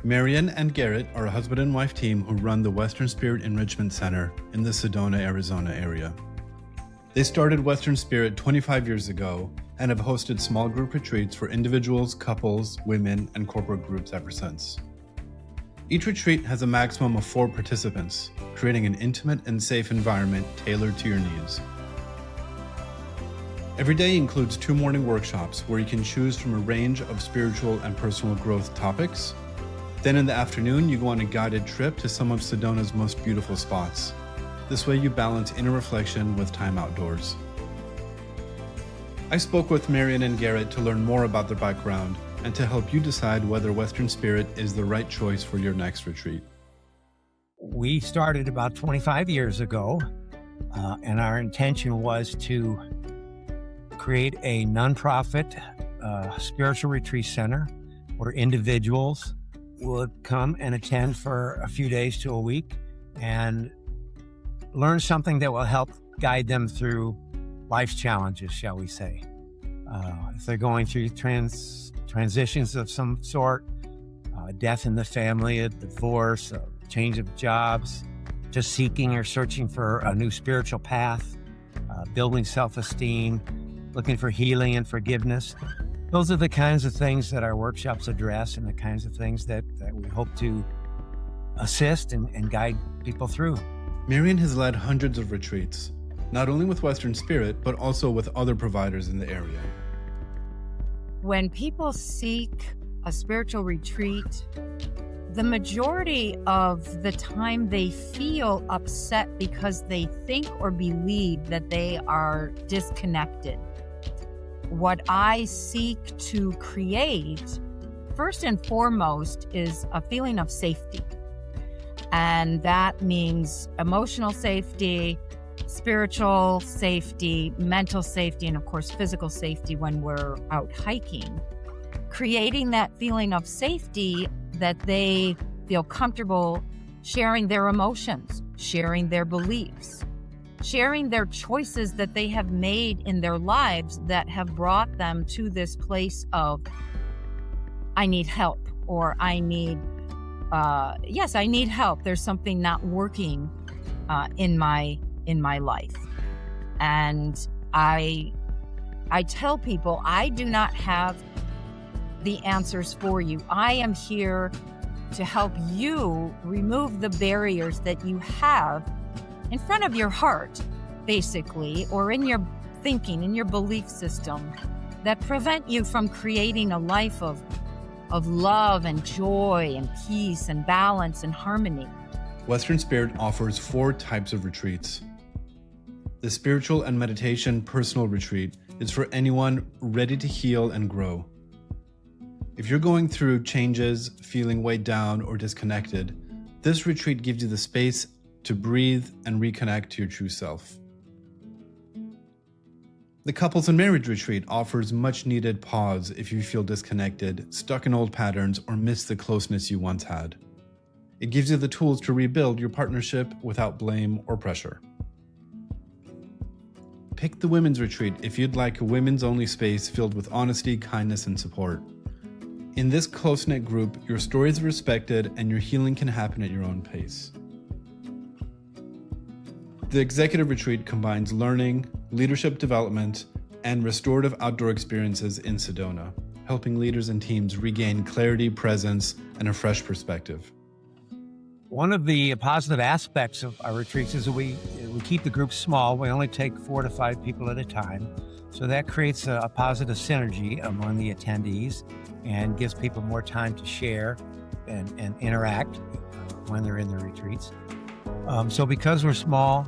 Marion and Garrett are a husband and wife team who run the Western Spirit Enrichment Center in the Sedona, Arizona area. They started Western Spirit 25 years ago and have hosted small group retreats for individuals, couples, women, and corporate groups ever since. Each retreat has a maximum of 4 participants, creating an intimate and safe environment tailored to your needs. Every day includes 2 morning workshops where you can choose from a range of spiritual and personal growth topics. Then in the afternoon, you go on a guided trip to some of Sedona's most beautiful spots. This way you balance inner reflection with time outdoors. I spoke with Marion and Garrett to learn more about their background and to help you decide whether Western Spirit is the right choice for your next retreat. We started about 25 years ago, and our intention was to create a nonprofit spiritual retreat center where individuals would come and attend for a few days to a week and learn something that will help guide them through life's challenges, shall we say. If they're going through transitions of some sort, death in the family, a divorce, a change of jobs, just seeking or searching for a new spiritual path, building self-esteem, looking for healing and forgiveness. Those are the kinds of things that our workshops address and the kinds of things that we hope to assist and guide people through. Marion has led hundreds of retreats, not only with Western Spirit, but also with other providers in the area. When people seek a spiritual retreat, the majority of the time they feel upset because they think or believe that they are disconnected. What I seek to create, first and foremost, is a feeling of safety. And that means emotional safety, spiritual safety, mental safety, and of course, physical safety when we're out hiking. Creating that feeling of safety that they feel comfortable sharing their emotions, sharing their beliefs, sharing their choices that they have made in their lives that have brought them to this place of, I need help, or I need help. There's something not working in my life. And I tell people, I do not have the answers for you. I am here to help you remove the barriers that you have in front of your heart, basically, or in your thinking, in your belief system, that prevent you from creating a life of love and joy and peace and balance and harmony. Western Spirit offers 4 types of retreats. The Spiritual and Meditation Personal Retreat is for anyone ready to heal and grow. If you're going through changes, feeling weighed down or disconnected, this retreat gives you the space to breathe and reconnect to your true self. The Couples and Marriage Retreat offers much needed pause if you feel disconnected, stuck in old patterns, or miss the closeness you once had. It gives you the tools to rebuild your partnership without blame or pressure. Pick the Women's Retreat if you'd like a women's-only space filled with honesty, kindness, and support. In this close-knit group, your story is respected and your healing can happen at your own pace. The Executive Retreat combines learning, leadership development, and restorative outdoor experiences in Sedona, helping leaders and teams regain clarity, presence, and a fresh perspective. One of the positive aspects of our retreats is that we keep the groups small. We only take 4 to 5 people at a time. So that creates a positive synergy among the attendees and gives people more time to share and interact when they're in the retreats. So because we're small,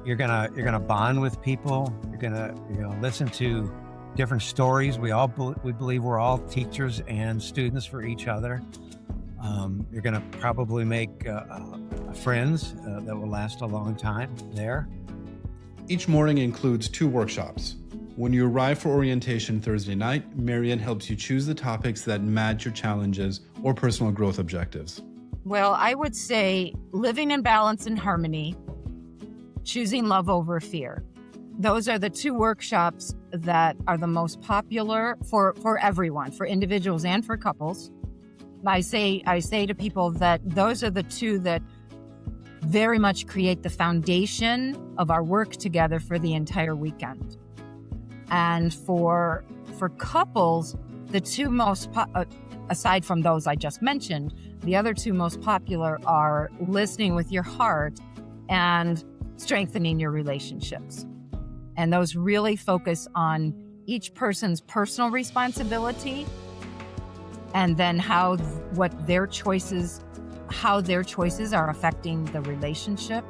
you're gonna bond with people. You're gonna listen to different stories. We believe we're all teachers and students for each other. You're gonna probably make friends that will last a long time there. Each morning includes 2 workshops. When you arrive for orientation Thursday night, Marion helps you choose the topics that match your challenges or personal growth objectives. Well, I would say living in balance and harmony, choosing love over fear. Those are the 2 workshops that are the most popular for everyone, for individuals and for couples. I say to people that those are the two that very much create the foundation of our work together for the entire weekend. And for couples, the two most aside from those I just mentioned, the other two most popular are listening with your heart and strengthening your relationships. And those really focus on each person's personal responsibility and then how their choices are affecting the relationship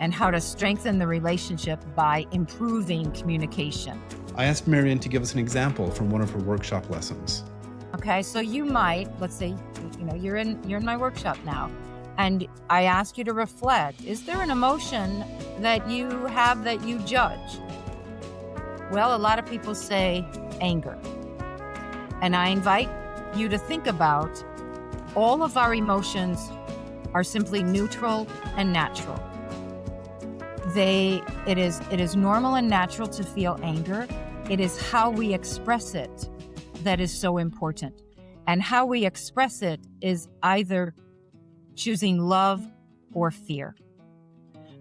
and how to strengthen the relationship by improving communication. I asked Marion to give us an example from one of her workshop lessons. Okay, so you might, let's say, you're in my workshop now, and I ask you to reflect. Is there an emotion that you have that you judge? Well, a lot of people say anger. And I invite you to think about all of our emotions are simply neutral and natural. It is normal and natural to feel anger. It is how we express it that is so important. And how we express it is either choosing love or fear.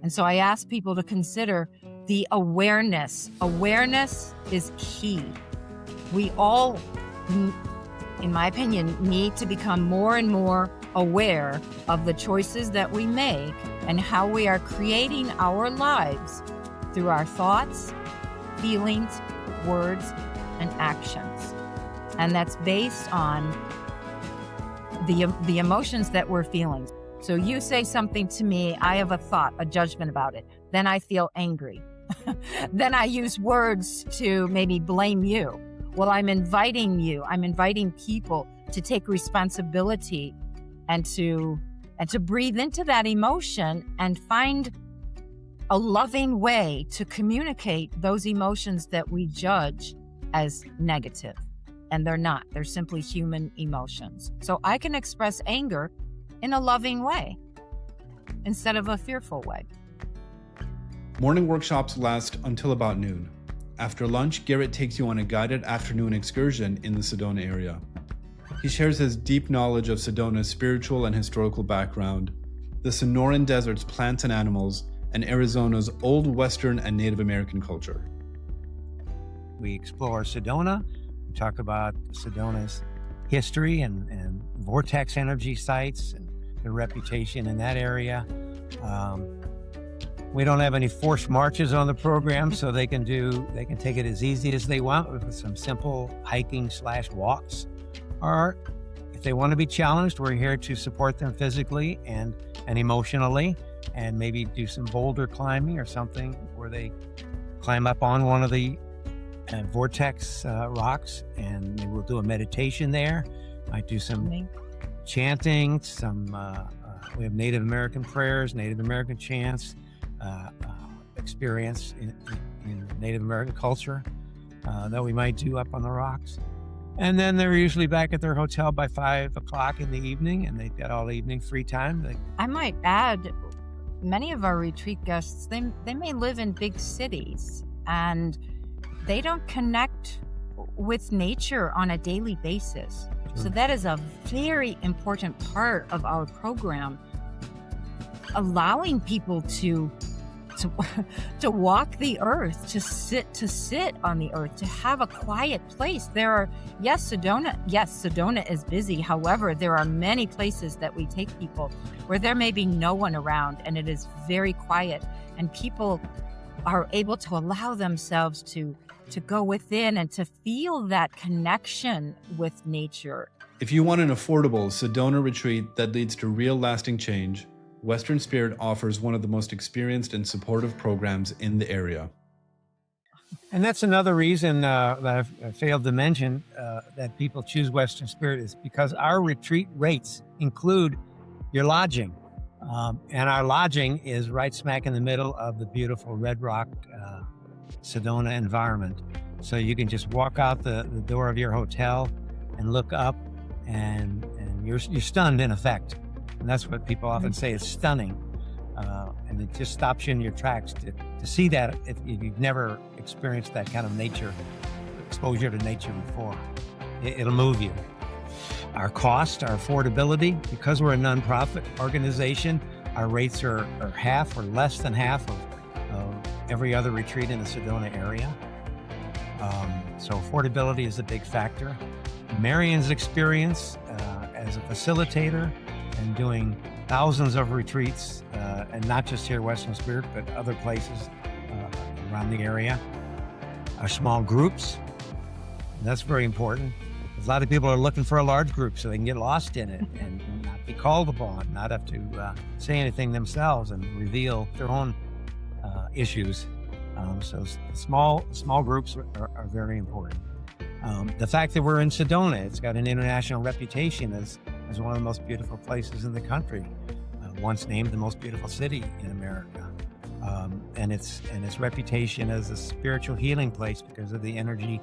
And so I ask people to consider the awareness. Awareness is key. We all, in my opinion, need to become more and more aware of the choices that we make and how we are creating our lives through our thoughts, feelings, words, and actions. And that's based on the emotions that we're feeling. So you say something to me, I have a thought, a judgment about it. Then I feel angry. Then I use words to maybe blame you. Well, I'm inviting people to take responsibility and to breathe into that emotion and find a loving way to communicate those emotions that we judge as negative. And they're not. They're simply human emotions. So I can express anger in a loving way instead of a fearful way. Morning workshops last until about noon. After lunch, Garrett takes you on a guided afternoon excursion in the Sedona area. He shares his deep knowledge of Sedona's spiritual and historical background, the Sonoran Desert's plants and animals, and Arizona's Old Western and Native American culture. We explore Sedona. We talk about Sedona's history and vortex energy sites and their reputation in that area. We don't have any forced marches on the program, so they can take it as easy as they want with some simple hiking/walks. Or if they want to be challenged, we're here to support them physically and emotionally, and maybe do some boulder climbing or something where they climb up on one of the vortex rocks, and we'll do a meditation there. Might do some chanting, we have Native American prayers, Native American chants, experience in Native American culture that we might do up on the rocks. And then they're usually back at their hotel by 5 o'clock in the evening, and they've got all evening free time. I might add, many of our retreat guests, they may live in big cities, and they don't connect with nature on a daily basis. Sure. So that is a very important part of our program, allowing people to walk the earth, to sit on the earth, to have a quiet place. Sedona is busy. However, there are many places that we take people where there may be no one around and it is very quiet, and people are able to allow themselves to go within and to feel that connection with nature. If you want an affordable Sedona retreat that leads to real lasting change, Western Spirit offers one of the most experienced and supportive programs in the area. And that's another reason that I've failed to mention that people choose Western Spirit, is because our retreat rates include your lodging. And our lodging is right smack in the middle of the beautiful Red Rock Sedona environment. So you can just walk out the door of your hotel and look up, and you're stunned in effect. And that's what people often say is stunning. And it just stops you in your tracks to see that if you've never experienced that kind of exposure to nature before. It'll move you. our cost, our affordability. Because we're a nonprofit organization, our rates are half or less than half of every other retreat in the Sedona area. So affordability is a big factor. Marion's experience as a facilitator and doing thousands of retreats, and not just here at Western Spirit, but other places around the area. Our small groups, that's very important. A lot of people are looking for a large group so they can get lost in it and not be called upon, not have to say anything themselves and reveal their own issues. So small groups are very important. The fact that we're in Sedona, it's got an international reputation as one of the most beautiful places in the country, once named the most beautiful city in America. And its reputation as a spiritual healing place because of the energy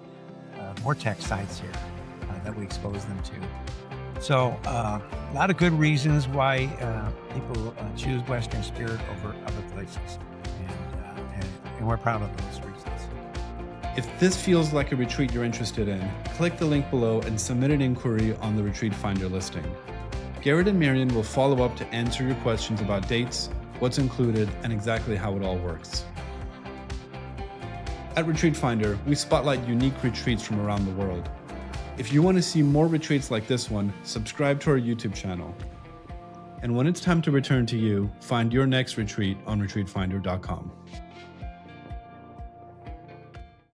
vortex sites here that we expose them to. So a lot of good reasons why people choose Western Spirit over other places, and we're proud of those reasons. If this feels like a retreat you're interested in, click the link below and submit an inquiry on the Retreat Finder listing. Garrett and Marion will follow up to answer your questions about dates, what's included, and exactly how it all works. At Retreat Finder, we spotlight unique retreats from around the world. If you want to see more retreats like this one, subscribe to our YouTube channel. And when it's time to return to you, find your next retreat on retreatfinder.com.